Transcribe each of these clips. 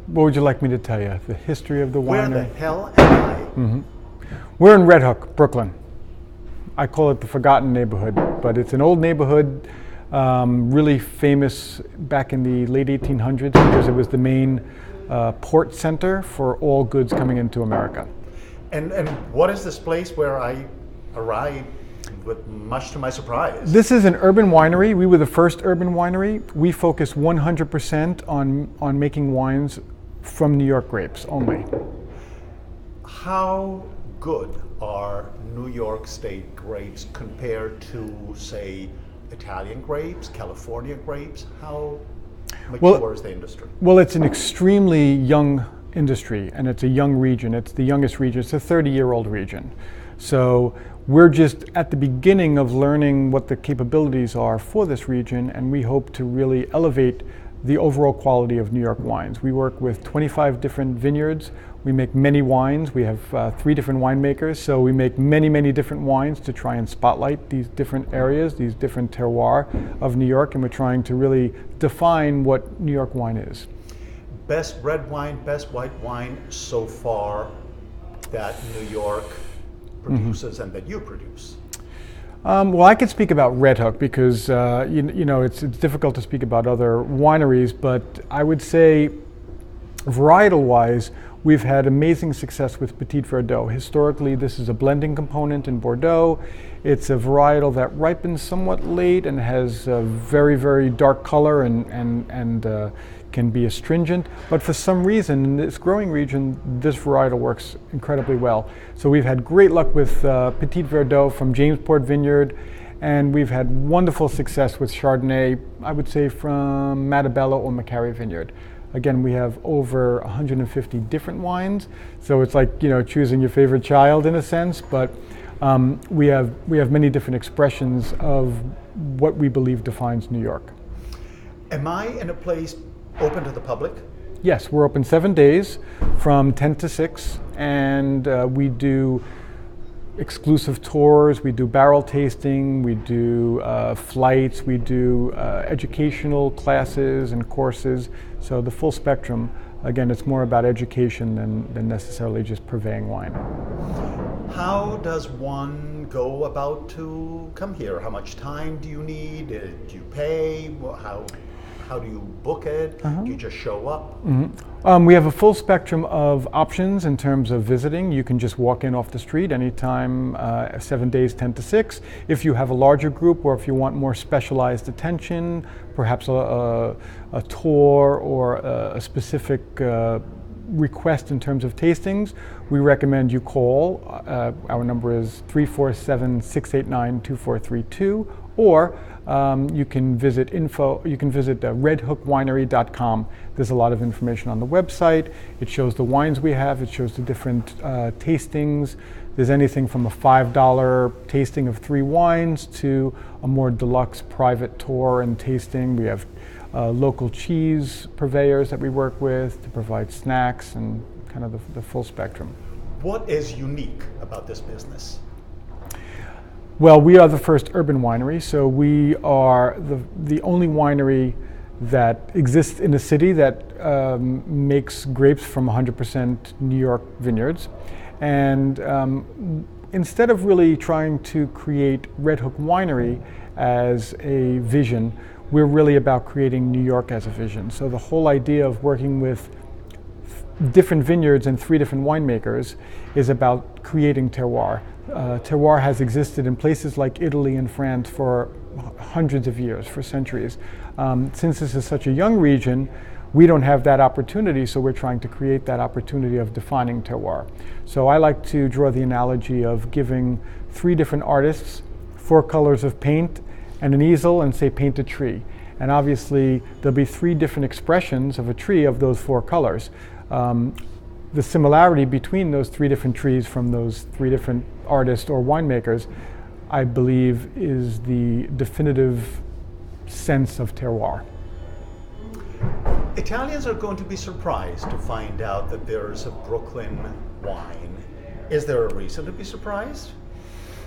What would you like me to tell you? The history of the Where winery? the hell am I? We're in Red Hook, Brooklyn. I call it the Forgotten Neighborhood, but it's an old neighborhood, really famous back in the late 1800s because it was the main port center for all goods coming into America. And what is this place where I arrived with much to my surprise? This is an urban winery. We were the first urban winery. We focus 100% on making wines from New York grapes only. How good are New York State grapes compared to, say, Italian grapes, California grapes? How mature is the industry? Well, it's an extremely young industry, and it's a young region. It's the youngest region. It's a 30-year-old region. So we're just at the beginning of learning what the capabilities are for this region, and we hope to really elevate the overall quality of New York wines. We work with 25 different vineyards. We make many wines. We have 3 different winemakers, so we make many, many different wines to try and spotlight these different areas, these different terroir of New York, and we're trying to really define what New York wine is. Best red wine, best white wine so far that New York produces and that you produce? Well, I could speak about Red Hook because you know it's difficult to speak about other wineries, but I would say varietal-wise, we've had amazing success with Petit Verdot. Historically, this is a blending component in Bordeaux. It's a varietal that ripens somewhat late and has a very, very dark color and can be astringent. But for some reason, in this growing region, this varietal works incredibly well. So we've had great luck with Petit Verdot from Jamesport Vineyard, and we've had wonderful success with Chardonnay, I would say from Matabello or Macquarie Vineyard. Again, we have over 150 different wines, so it's like, you know, choosing your favorite child in a sense, but we have many different expressions of what we believe defines New York. Am I in a place open to the public? Yes, we're open 7 days from 10 to 6, and we do exclusive tours, we do barrel tasting, we do flights, we do educational classes and courses, so the full spectrum. Again, it's more about education than necessarily just purveying wine. How does one go about to come here? How much time do you need? Do you pay? How do you book it? Do you just show up? We have a full spectrum of options in terms of visiting. You can just walk in off the street anytime, 7 days, 10 to 6. If you have a larger group or if you want more specialized attention, perhaps a tour or a specific request in terms of tastings, we recommend you call. Our number is 347-689-2432, or you can visit redhookwinery.com. There's a lot of information on the website. It shows the wines we have. It shows the different tastings. There's anything from a $5 tasting of 3 wines to a more deluxe private tour and tasting. We have local cheese purveyors that we work with to provide snacks and kind of the full spectrum. What is unique about this business? Well, we are the first urban winery, so we are the only winery that exists in a city that makes grapes from 100% New York vineyards. And instead of really trying to create Red Hook Winery as a vision, we're really about creating New York as a vision. So the whole idea of working with different vineyards and 3 different winemakers is about creating terroir. Terroir has existed in places like Italy and France for hundreds of years, for centuries. Since this is such a young region, we don't have that opportunity, so we're trying to create that opportunity of defining terroir. So I like to draw the analogy of giving 3 different artists 4 colors of paint and an easel and say paint a tree. And obviously there'll be 3 different expressions of a tree of those 4 colors. The similarity between those 3 different trees from those 3 different artists or winemakers, I believe, is the definitive sense of terroir. Italians are going to be surprised to find out that there's a Brooklyn wine. Is there a reason to be surprised?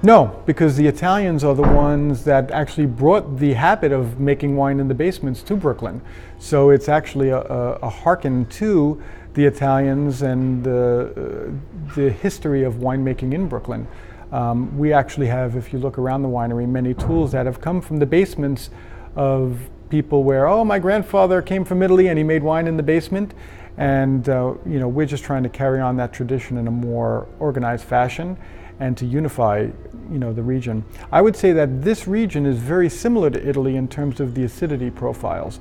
No, because the Italians are the ones that actually brought the habit of making wine in the basements to Brooklyn. So it's actually a hearken to the Italians and the history of winemaking in Brooklyn. We actually have, if you look around the winery, many tools that have come from the basements of people where, oh, my grandfather came from Italy and he made wine in the basement. And we're just trying to carry on that tradition in a more organized fashion and to unify the region. I would say that this region is very similar to Italy in terms of the acidity profiles.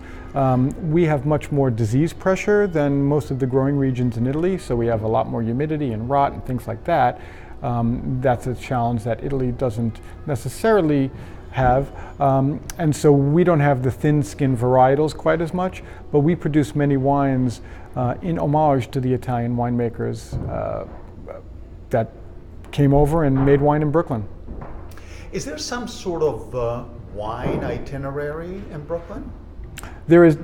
We have much more disease pressure than most of the growing regions in Italy, so we have a lot more humidity and rot and things like that. That's a challenge that Italy doesn't necessarily have. And so we don't have the thin-skinned varietals quite as much, but we produce many wines in homage to the Italian winemakers that came over and made wine in Brooklyn. Is there some sort of wine itinerary in Brooklyn? There is.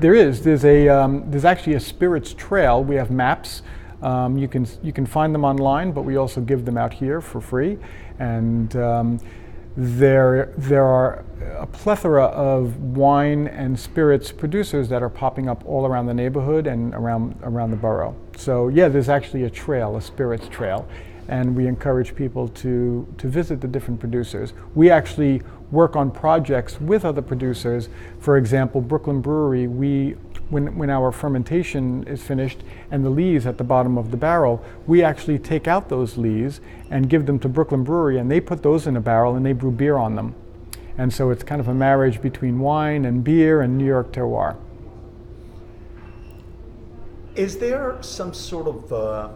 There's actually a spirits trail. We have maps. You can find them online, but we also give them out here for free. And there are a plethora of wine and spirits producers that are popping up all around the neighborhood and around the borough. So yeah, there's actually a trail, a spirits trail, and we encourage people to visit the different producers. We actually work on projects with other producers. For example, Brooklyn Brewery, when our fermentation is finished and the lees at the bottom of the barrel, we actually take out those lees and give them to Brooklyn Brewery, and they put those in a barrel and they brew beer on them. And so it's kind of a marriage between wine and beer and New York terroir. Is there some sort of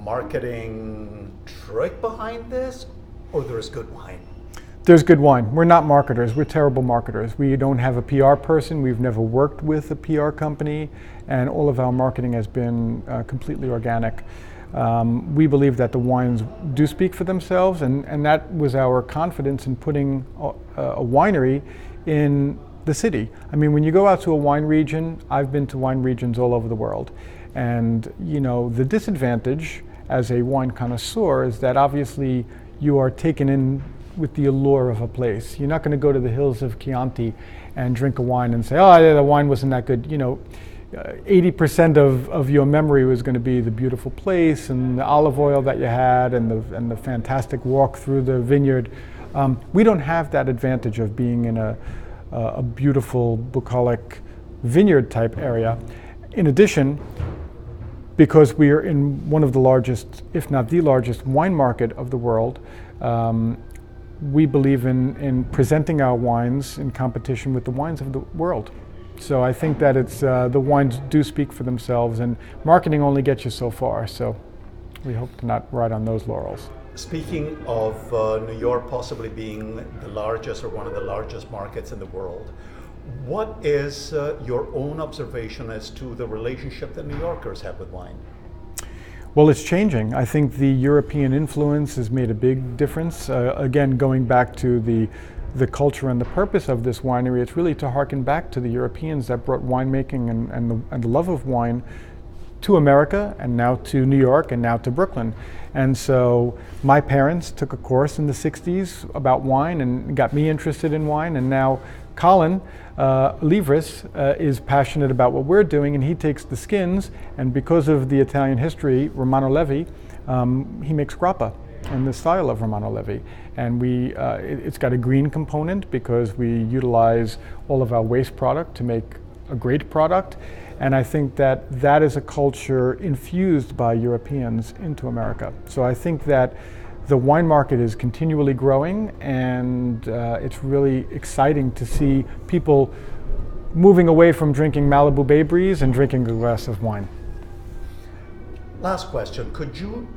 marketing trick behind this, or there is good wine? There's good wine. We're not marketers. We're terrible marketers. We don't have a PR person. We've never worked with a PR company, and all of our marketing has been completely organic. We believe that the wines do speak for themselves, and that was our confidence in putting a winery in the city. I mean, when you go out to a wine region, I've been to wine regions all over the world, and the disadvantage as a wine connoisseur is that obviously you are taken in with the allure of a place. You're not going to go to the hills of Chianti and drink a wine and say, oh, yeah, the wine wasn't that good. 80% of your memory was going to be the beautiful place and the olive oil that you had and the fantastic walk through the vineyard. We don't have that advantage of being in a beautiful bucolic vineyard type area. In addition, because we are in one of the largest, if not the largest, wine market of the world, we believe in presenting our wines in competition with the wines of the world. So I think that the wines do speak for themselves, and marketing only gets you so far. So we hope to not ride on those laurels. Speaking of New York possibly being the largest or one of the largest markets in the world, what is your own observation as to the relationship that New Yorkers have with wine? Well, it's changing. I think the European influence has made a big difference. Again, going back to the culture and the purpose of this winery, it's really to harken back to the Europeans that brought winemaking and the love of wine to America, and now to New York, and now to Brooklyn. And so my parents took a course in the 60s about wine and got me interested in wine, and now Colin Livris is passionate about what we're doing, and he takes the skins, and because of the Italian history, Romano Levi, he makes grappa in the style of Romano Levi. And it's got a green component because we utilize all of our waste product to make a great product. And I think that is a culture infused by Europeans into America. So I think that the wine market is continually growing, and it's really exciting to see people moving away from drinking Malibu Bay Breeze and drinking a glass of wine. Last question. Could you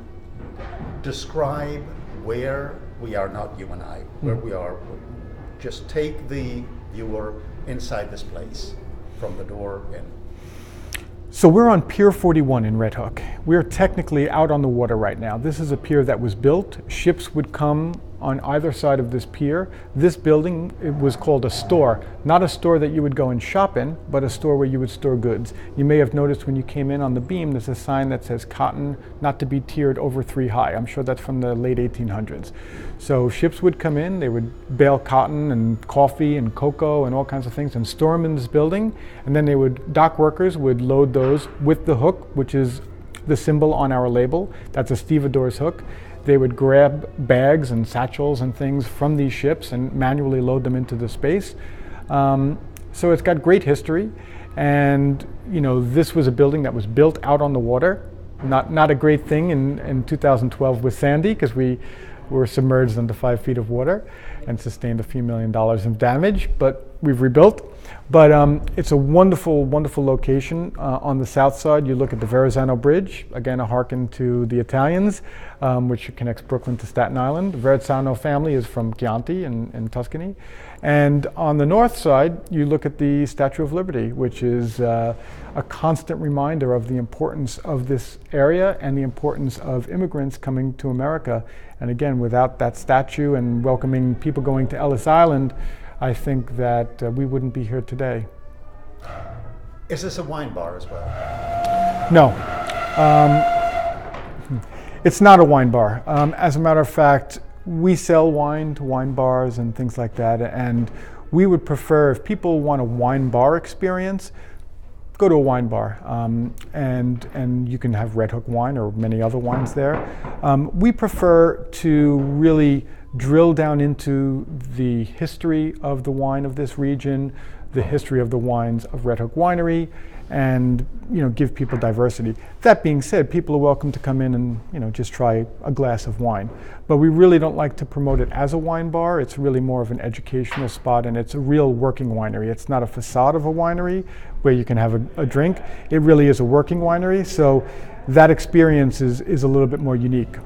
describe where we are, not you and I, where we are? Just take the viewer inside this place from the door in. So we're on Pier 41 in Red Hook. We're technically out on the water right now. This is a pier that was built. Ships would come on either side of this pier. This building, it was called a store. Not a store that you would go and shop in, but a store where you would store goods. You may have noticed when you came in on the beam, there's a sign that says cotton not to be tiered over 3 high. I'm sure that's from the late 1800s. So ships would come in, they would bale cotton and coffee and cocoa and all kinds of things and store them in this building. And then dock workers would load those with the hook, which is the symbol on our label. That's a stevedore's hook. They would grab bags and satchels and things from these ships and manually load them into the space. So it's got great history. And this was a building that was built out on the water. Not a great thing in 2012 with Sandy, because we were submerged under 5 feet of water and sustained a few $1 million of damage, but we've rebuilt. But it's a wonderful, wonderful location. On the south side, you look at the Verrazzano Bridge, again a hearken to the Italians, which connects Brooklyn to Staten Island. The Verrazzano family is from Chianti in Tuscany. And on the north side, you look at the Statue of Liberty, which is a constant reminder of the importance of this area and the importance of immigrants coming to America. And again, without that statue and welcoming people going to Ellis Island, I think that we wouldn't be here today. Is this a wine bar as well? No. It's not a wine bar. As a matter of fact, we sell wine to wine bars and things like that, and we would prefer, if people want a wine bar experience, go to a wine bar, and you can have Red Hook wine or many other wines there. We prefer to really drill down into the history of the wine of this region, the history of the wines of Red Hook Winery, and give people diversity. That being said, people are welcome to come in and just try a glass of wine. But we really don't like to promote it as a wine bar. It's really more of an educational spot, and it's a real working winery. It's not a facade of a winery where you can have a drink. It really is a working winery, so that experience is a little bit more unique.